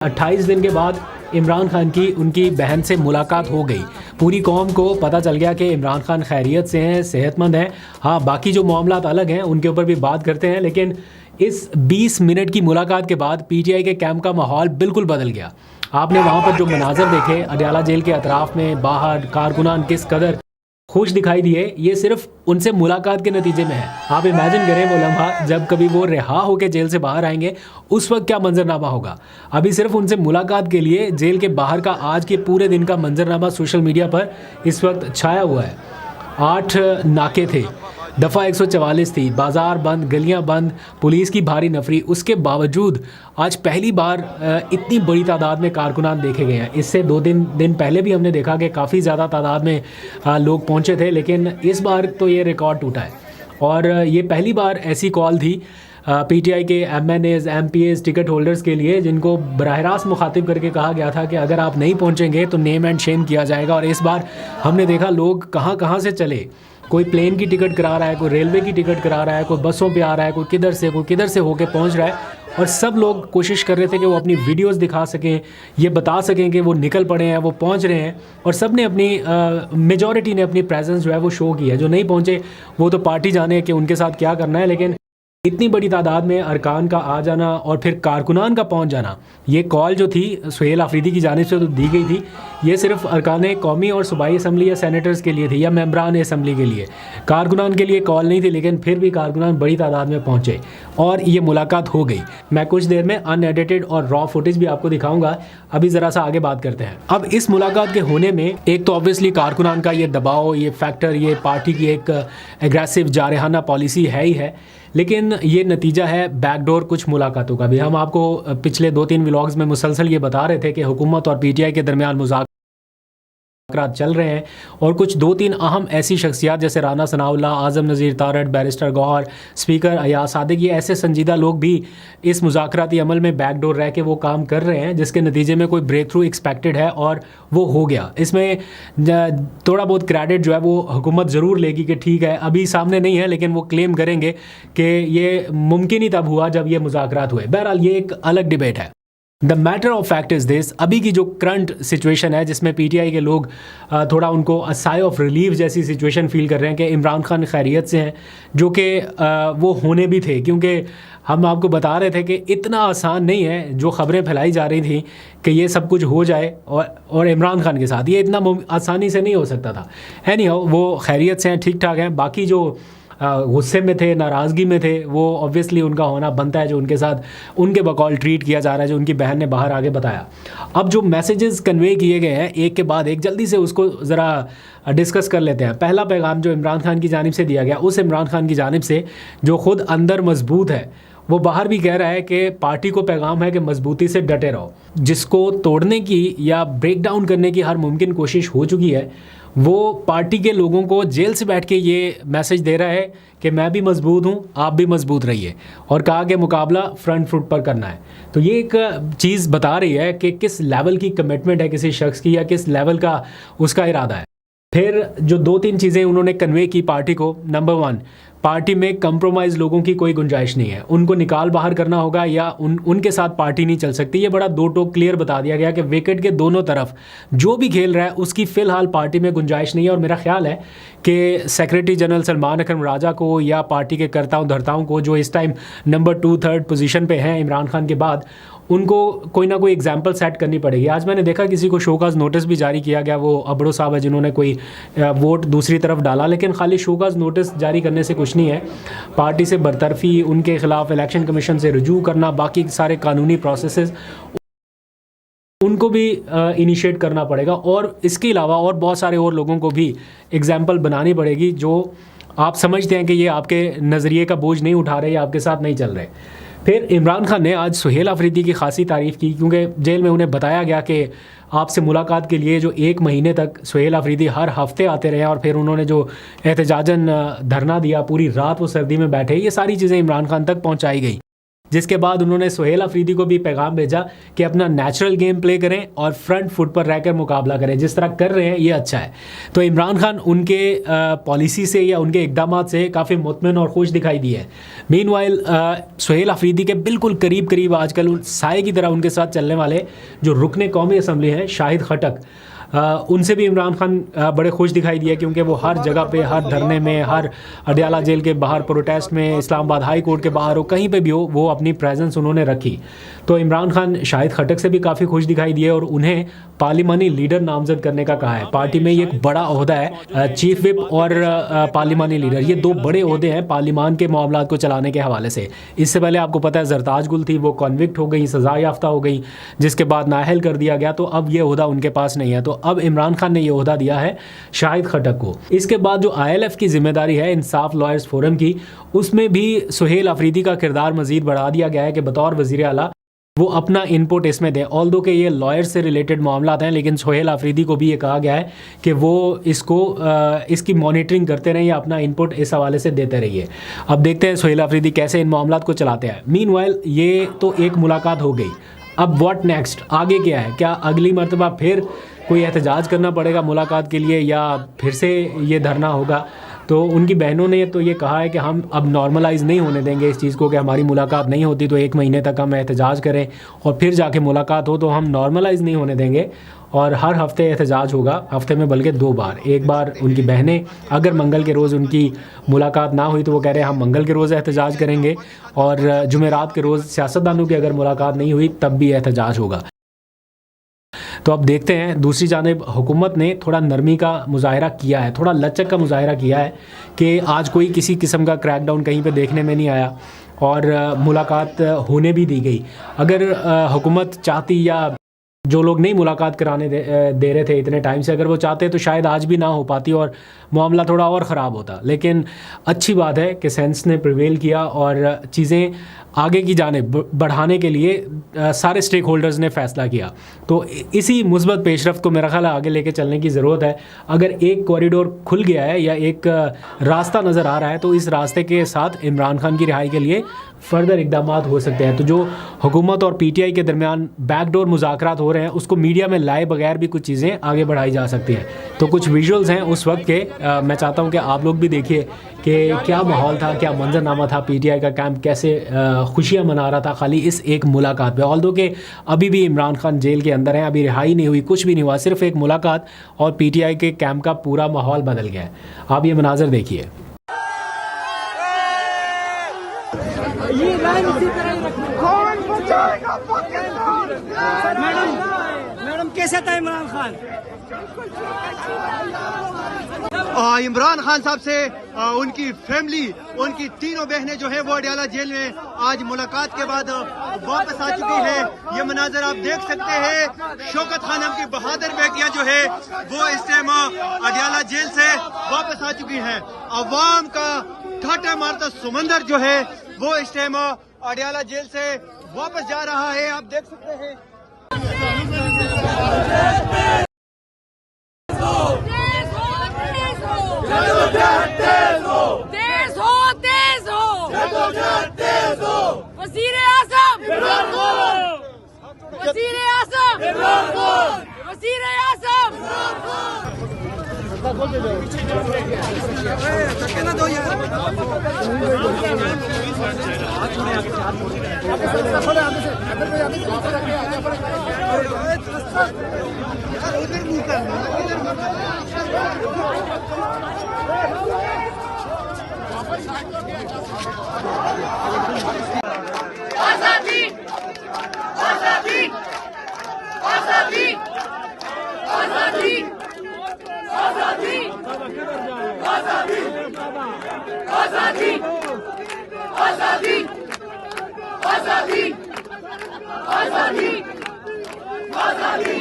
28 दिन के बाद इमरान खान की उनकी बहन से मुलाकात हो गई। पूरी कौम को पता चल गया कि इमरान खान खैरियत से हैं, सेहतमंद हैं। हाँ, बाकी जो मामलात अलग हैं उनके ऊपर भी बात करते हैं, लेकिन इस 20 मिनट की मुलाकात के बाद पीटीआई के कैंप का माहौल बिल्कुल बदल गया। आपने वहाँ पर जो मनाजर देखे, अडयाला जेल के अतराफ़ में बाहर कारकुनान किस कदर खुश दिखाई दिए, ये सिर्फ उनसे मुलाकात के नतीजे में है। आप इमेजिन करें वो लम्हा जब कभी वो रिहा होकर जेल से बाहर आएंगे, उस वक्त क्या मंजरनामा होगा। अभी सिर्फ उनसे मुलाकात के लिए जेल के बाहर का आज के पूरे दिन का मंजरनामा सोशल मीडिया पर इस वक्त छाया हुआ है। 8 नाके थे, दफ़ा 144 थी, बाज़ार बंद, गलियां बंद, पुलिस की भारी नफरी। उसके बावजूद आज पहली बार इतनी बड़ी तादाद में कारकुनान देखे गए हैं। इससे 2-3 दिन पहले भी हमने देखा कि काफ़ी ज़्यादा तादाद में लोग पहुंचे थे, लेकिन इस बार तो ये रिकॉर्ड टूटा है। और ये पहली बार ऐसी कॉल थी पीटीआई के एमएनएज, एमपीएज, टिकट होल्डर्स के लिए, जिनको बराह रास्त मुखातिब करके कहा गया था कि अगर आप नहीं पहुंचेंगे तो नेम एंड शेम किया जाएगा। और इस बार हमने देखा लोग कहाँ कहाँ से चले। कोई प्लेन की टिकट करा रहा है, कोई रेलवे की टिकट करा रहा है, कोई बसों पे आ रहा है, कोई किधर से होके पहुंच रहा है। और सब लोग कोशिश कर रहे थे कि वो अपनी वीडियोस दिखा सकें, ये बता सकें कि वो निकल पड़े हैं, वो पहुंच रहे हैं। और सब ने अपनी मेजॉरिटी ने अपनी प्रेजेंस जो है वो शो की है। जो नहीं पहुंचे वो तो पार्टी जाने कि उनके साथ क्या करना है, लेकिन इतनी बड़ी तादाद में अरकान का आ जाना और फिर कारकुनान का पहुंच जाना। ये कॉल जो थी सुहेल आफरीदी की जानिब से तो दी गई थी, ये सिर्फ अरकान कौमी और सूबाई असम्बली या सेनेटर्स के लिए थी या मेंबरान असम्बली के लिए, कारकुनान के लिए कॉल नहीं थी। लेकिन फिर भी कारकुनान बड़ी तादाद में पहुंचे और ये मुलाकात हो गई। मैं कुछ देर में अनएडिटेड और रॉ फुटेज भी आपको दिखाऊंगा। अभी ज़रा सा आगे बात करते हैं। अब इस मुलाकात के होने में एक तो ऑब्वियसली कारकुनान का ये दबाव, ये फैक्टर, ये पार्टी की एक एग्रेसिव जारहाना पॉलिसी है ही है, लेकिन ये नतीजा है बैकडोर कुछ मुलाकातों का भी। हम आपको पिछले 2-3 व्लॉग्स में मुसलसल ये बता रहे थे कि हुकूमत और पीटीआई के दरमियान मुज़ाकरात चल रहे हैं और कुछ 2-3 अहम ऐसी शख्सियात जैसे राना सनाउल्लाह, आज़म नज़ीर तारड़, बैरिस्टर गौहर, स्पीकर अयाज सादिक, ये ऐसे संजीदा लोग भी इस मुज़ाकराती अमल में बैकडोर रह के वो काम कर रहे हैं, जिसके नतीजे में कोई ब्रेक थ्रू एक्सपेक्टेड है और वो हो गया। इसमें थोड़ा बहुत क्रेडिट जो है वो हुकूमत ज़रूर लेगी कि ठीक है, अभी सामने नहीं है, लेकिन वो क्लेम करेंगे कि ये मुमकिन ही तब हुआ जब ये मुज़ाकरात हुए। बहरहाल ये एक अलग डिबेट है। The matter of fact is this, अभी की जो करंट सिचुएशन है जिसमें पीटीआई के लोग थोड़ा उनको अ साई ऑफ रिलीफ जैसी सिचुएशन फील कर रहे हैं कि इमरान खान खैरियत से हैं, जो कि वो होने भी थे। क्योंकि हम आपको बता रहे थे कि इतना आसान नहीं है जो ख़बरें फैलाई जा रही थी कि ये सब कुछ हो जाए और इमरान खान के साथ ये इतना आसानी से नहीं हो सकता था। एनीहाउ वो खैरियत से हैं, ठीक ठाक हैं। बाकी जो गुस्से में थे, नाराज़गी में थे, वो ऑब्वियसली उनका होना बनता है, जो उनके साथ उनके बकौल ट्रीट किया जा रहा है, जो उनकी बहन ने बाहर आगे बताया। अब जो मैसेजेस कन्वे किए गए हैं एक के बाद एक, जल्दी से उसको ज़रा डिस्कस कर लेते हैं। पहला पैगाम जो इमरान खान की जानिब से दिया गया, उस इमरान खान की जानिब से जो ख़ुद अंदर मजबूत है, वो बाहर भी कह रहा है कि पार्टी को पैगाम है कि मजबूती से डटे रहो। जिसको तोड़ने की या ब्रेक डाउन करने की हर मुमकिन कोशिश हो चुकी है, वो पार्टी के लोगों को जेल से बैठ के ये मैसेज दे रहा है कि मैं भी मजबूत हूँ, आप भी मजबूत रहिए, और कहा कि मुकाबला फ्रंट फुट पर करना है। तो ये एक चीज़ बता रही है कि किस लेवल की कमिटमेंट है किसी शख्स की, या किस लेवल का उसका इरादा है। फिर जो 2-3 चीज़ें उन्होंने कन्वे की पार्टी को, नंबर 1, पार्टी में कंप्रोमाइज़ लोगों की कोई गुंजाइश नहीं है, उनको निकाल बाहर करना होगा या उनके साथ पार्टी नहीं चल सकती। ये बड़ा दो टोक क्लियर बता दिया गया कि विकेट के दोनों तरफ जो भी खेल रहा है उसकी फ़िलहाल पार्टी में गुंजाइश नहीं है। और मेरा ख्याल है कि सेक्रेटरी जनरल सलमान अकरम राजा को या पार्टी के कर्ताओं धर्ताओं को, जो इस टाइम नंबर 2-3 पोजीशन पे हैं इमरान खान के बाद, उनको कोई ना कोई एग्जाम्पल सेट करनी पड़ेगी। आज मैंने देखा किसी को शोकाज नोटिस भी जारी किया गया, वो अबड़ो साहब है जिन्होंने कोई वोट दूसरी तरफ डाला, लेकिन खाली शोकाज नोटिस जारी करने से कुछ नहीं है। पार्टी से बरतरफी, उनके खिलाफ इलेक्शन कमीशन से रुजू करना, बाकी सारे कानूनी प्रोसेसेस उनको भी इनिशिएट करना पड़ेगा। और इसके अलावा और बहुत सारे और लोगों को भी एग्जाम्पल बनानी पड़ेगी जो आप समझते हैं कि ये आपके नज़रिए का बोझ नहीं उठा रहे या आपके साथ नहीं चल रहे। फिर इमरान खान ने आज सुहेल आफरीदी की खासी तारीफ़ की, क्योंकि जेल में उन्हें बताया गया कि आपसे मुलाकात के लिए जो 1 महीने तक सुहेल आफरीदी हर हफ्ते आते रहे, और फिर उन्होंने जो एहतजाजन धरना दिया, पूरी रात वो सर्दी में बैठे, ये सारी चीज़ें इमरान खान तक पहुंचाई गई। जिसके बाद उन्होंने सुहेल अफरीदी को भी पैगाम भेजा कि अपना नेचुरल गेम प्ले करें और फ्रंट फुट पर रहकर मुकाबला करें, जिस तरह कर रहे हैं ये अच्छा है। तो इमरान खान उनके पॉलिसी से या उनके इकदाम से काफ़ी मुतमिन और खुश दिखाई दिए हैं। मीनवाइल सुहेल अफरीदी के बिल्कुल करीब करीब आजकल साए की तरह उनके साथ चलने वाले जो रुकने कौमी असम्बली हैं शाहिद खटक, उनसे भी इमरान खान बड़े खुश दिखाई दिए, क्योंकि वो हर जगह पे, हर धरने में, हर अडयाला जेल के बाहर प्रोटेस्ट में, इस्लामाबाद हाई कोर्ट के बाहर हो, कहीं पे भी हो, वो अपनी प्रेजेंस उन्होंने रखी। तो इमरान खान शाहिद खटक से भी काफ़ी खुश दिखाई दिए और उन्हें पार्लिमानी लीडर नामजद करने का कहा है। पार्टी में ये एक बड़ा ओहदा है, चीफ विप और पार्लिमानी लीडर, ये दो बड़े ओहदे हैं पार्लिमान के मामलों को चलाने के हवाले से। इससे पहले आपको पता है जरताज गुल थी, वो कॉन्विक्ट हो गई, सज़ा याफ्ता हो गई, जिसके बाद नाअहल कर दिया गया, तो अब ये ओहदा उनके पास नहीं है। तो अब इमरान खान ने ये ओहदा दिया है शाहिद खटक को। इसके बाद जो ILF की जिम्मेदारी है इंसाफ लॉयर्स फोरम की, उसमें भी सुहेल अफरीदी का किरदार मज़ीद बढ़ा दिया गया है कि बतौर वज़ीर आला वो अपना इनपुट इसमें दें। ऑल्दो के ये लॉयर से रिलेटेड मामला हैं, लेकिन सुहेल अफरीदी को भी ये कहा गया है कि वो इसकी मॉनिटरिंग करते रहें या अपना इनपुट इस हवाले से देते रहिए। अब देखते हैं सुहेल अफरीदी कैसे इन मामलात को चलाते हैं। मीनवाइल ये तो एक मुलाकात हो गई, अब व्हाट नेक्स्ट, आगे क्या है? क्या अगली मरतबा फिर कोई एहतजाज करना पड़ेगा मुलाकात के लिए, या फिर से ये धरना होगा? तो उनकी बहनों ने तो ये कहा है कि हम अब नॉर्मलाइज़ नहीं होने देंगे इस चीज़ को, कि हमारी मुलाकात नहीं होती तो 1 महीने तक हम एहतजाज करें और फिर जाके मुलाकात हो, तो हम नॉर्मलाइज़ नहीं होने देंगे और हर हफ्ते एहतजाज होगा, हफ्ते में बल्कि 2 बार। एक बार उनकी बहनें, अगर मंगल के रोज़ उनकी मुलाकात ना हुई तो वो कह रहे हैं हम मंगल के रोज़ एहतजाज करेंगे, और जुमेरात के रोज़ सियासतदानों की अगर मुलाकात नहीं हुई तब भी एहतजाज होगा। तो अब देखते हैं। दूसरी जानिब हुकूमत ने थोड़ा नरमी का मुजाहरा किया है, थोड़ा लचक का मुजाहरा किया है कि आज कोई किसी किस्म का क्रैकडाउन कहीं पे देखने में नहीं आया और मुलाकात होने भी दी गई। अगर हुकूमत चाहती, या जो लोग नहीं मुलाकात कराने दे रहे थे इतने टाइम से, अगर वो चाहते तो शायद आज भी ना हो पाती और मामला थोड़ा और ख़राब होता। लेकिन अच्छी बात है कि सेंस ने प्रिवेल किया और चीज़ें आगे की जानिब बढ़ाने के लिए सारे स्टेक होल्डर्स ने फ़ैसला किया। तो इसी मुस्बत पेशरफ्त को मेरा ख्याल है आगे लेके चलने की ज़रूरत है। अगर एक कॉरिडोर खुल गया है या एक रास्ता नज़र आ रहा है, तो इस रास्ते के साथ इमरान खान की रिहाई के लिए फ़र्दर इकदाम हो सकते हैं। तो जो हुकूमत और PTI के दरमियान बैकडोर मुज़ाकरात हो रहे हैं, उसको मीडिया में लाए बगैर भी कुछ चीज़ें आगे बढ़ाई जा सकती हैं। तो कुछ विजुअल्स हैं उस वक्त के, मैं चाहता हूं कि आप लोग भी देखिए कि क्या माहौल था, क्या मंजरनामा था, PTI का कैंप कैसे खुशियां मना रहा था खाली इस एक मुलाकात पे। ऑल्दो के अभी भी इमरान खान जेल के अंदर हैं, अभी रिहाई नहीं हुई, कुछ भी नहीं हुआ, सिर्फ एक मुलाकात और PTI के कैंप का पूरा माहौल बदल गया है। आप ये मनाजर देखिए। मैडम कैसे था इमरान खान? इमरान खान साहब से उनकी फैमिली, उनकी तीनों बहनें जो है वो अडयाला जेल में आज मुलाकात के बाद वापस आ चुकी है। ये मनाजर आप देख सकते हैं। शौकत खानम की बहादुर बेटियां जो है वो इस टाइम अडयाला जेल से वापस आ चुकी हैं। अवाम का ठाटा मारता समंदर जो है वो इस टाइम अडयाला जेल से वापस जा रहा है, आप देख सकते हैं। वज़ीर आज़म वज़ीर आज़म वज़ीर आज़म आज़ादी आज़ादी आज़ादी आज़ादी आज़ादी आज़ादी आज़ादी आज़ादी आज़ादी आज़ादी आज़ादी।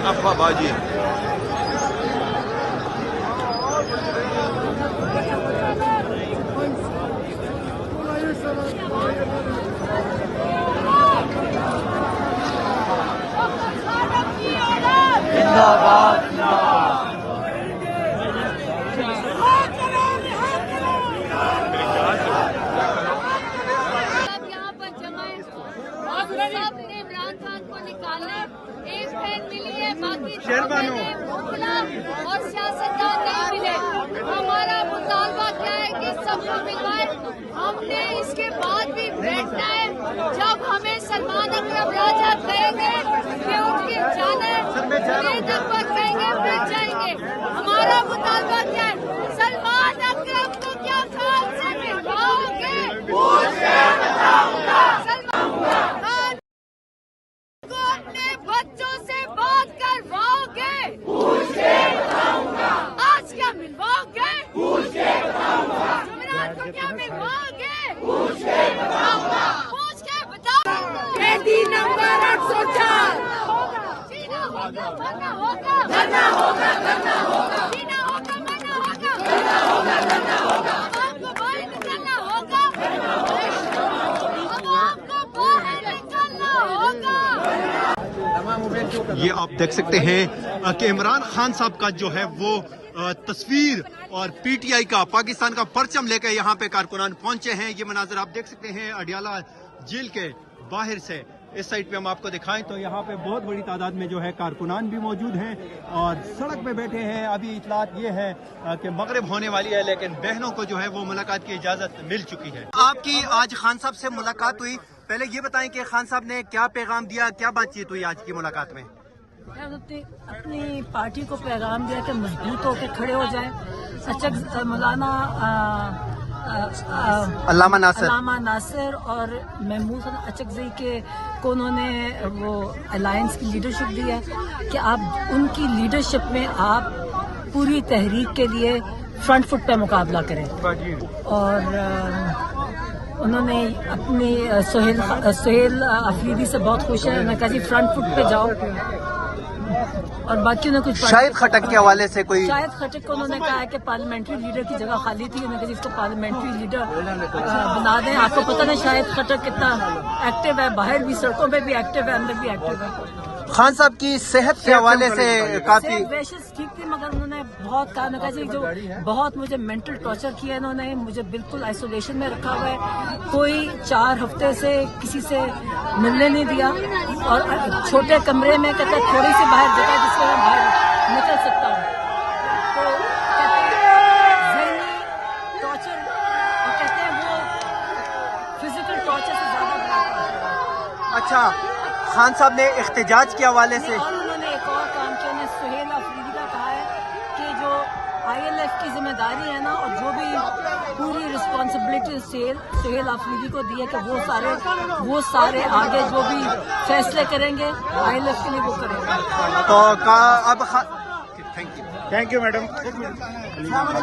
अफवाहबाजी पर हमने इसके बाद भी बैठना है जब हमें सलमान अकरम राजा कहेंगे कि उनकी जानें तक पर कहेंगे फिर जाएंगे। हमारा मुतालबा क्या है? सलमान अकरम को क्या खान से मिलवाओगे? सलमान खान को अपने बच्चों से बात करवाओगे? आज क्या मिलवाओगे? जुमेरात को क्या मिलवाओगे? पूछ के बताओ। 3 नंबर 804 जीना होगा मरना होगा, मरना होगा करना होगा, जीना होगा मरना होगा, करना होगा करना होगा, आपको बाहर निकलना होगा, अब आपको बाहर निकलना होगा। ये आप देख सकते हैं कि इमरान खान साहब का जो है वो तस्वीर और पीटीआई का पाकिस्तान का परचम लेकर यहाँ पे कारकुनान पहुंचे हैं। ये मनाजर आप देख सकते हैं अडियाला जेल के बाहर से। इस साइड पे हम आपको दिखाएं तो यहाँ पे बहुत बड़ी तादाद में जो है कारकुनान भी मौजूद हैं और सड़क पे बैठे हैं। अभी इतलात ये है कि मगरिब होने वाली है, लेकिन बहनों को जो है वो मुलाकात की इजाजत मिल चुकी है। आपकी आज खान साहब से मुलाकात हुई, पहले ये बताएं कि खान साहब ने क्या पैगाम दिया, क्या बातचीत हुई आज की मुलाकात में? अपनी पार्टी को पैगाम दिया कि मजबूत होकर खड़े हो जाएं। अच्छा, मौलाना अल्लामा नासिर और महमूद अचकज़ई के को उन्होंने वो अलायंस की लीडरशिप दी है कि आप उनकी लीडरशिप में आप पूरी तहरीक के लिए फ्रंट फुट पे मुकाबला करें। और उन्होंने अपनी सुहेल अफरीदी से बहुत खुश है। उन्होंने कहा जी फ्रंट फुट पे जाओ। और बाकी उन्होंने कुछ शाहिद खटक के हवाले से कोई शाहिद खटक को उन्होंने कहा है कि पार्लियामेंट्री लीडर की जगह खाली थी। उन्होंने कहा इसको पार्लियामेंट्री लीडर बना दें। आपको पता नहीं शाहिद खटक कितना एक्टिव है, बाहर भी सड़कों पे भी एक्टिव है, अंदर भी एक्टिव है। खान साहब की सेहत के हवाले से काफी वैशेस ठीक थी, मगर उन्होंने बहुत कहा ना जी जो बहुत मुझे मेंटल टॉर्चर किया इन्होंने, मुझे बिल्कुल आइसोलेशन में रखा हुआ है, कोई 4 हफ्ते से किसी से मिलने नहीं दिया और छोटे कमरे में कहते थोड़ी सी बाहर जगह जिसमें मैं बाहर निकल सकता हूँ। तो ज़हनी टॉर्चर और कहते हैं वो फिजिकल टॉर्चर से ज्यादा बड़ा। अच्छा, खान साहब ने इख्तिजाज के हवाले से और उन्होंने एक और काम किया, उन्होंने सुहेल अफरीदी का कहा है कि जो ILF की जिम्मेदारी है ना और जो भी पूरी रिस्पॉन्सिबिलिटी सुहेल अफरीदी को दी है कि वो सारे आगे जो भी फैसले करेंगे ILF के लिए वो करेंगे। तो अब थैंक यू मैडम।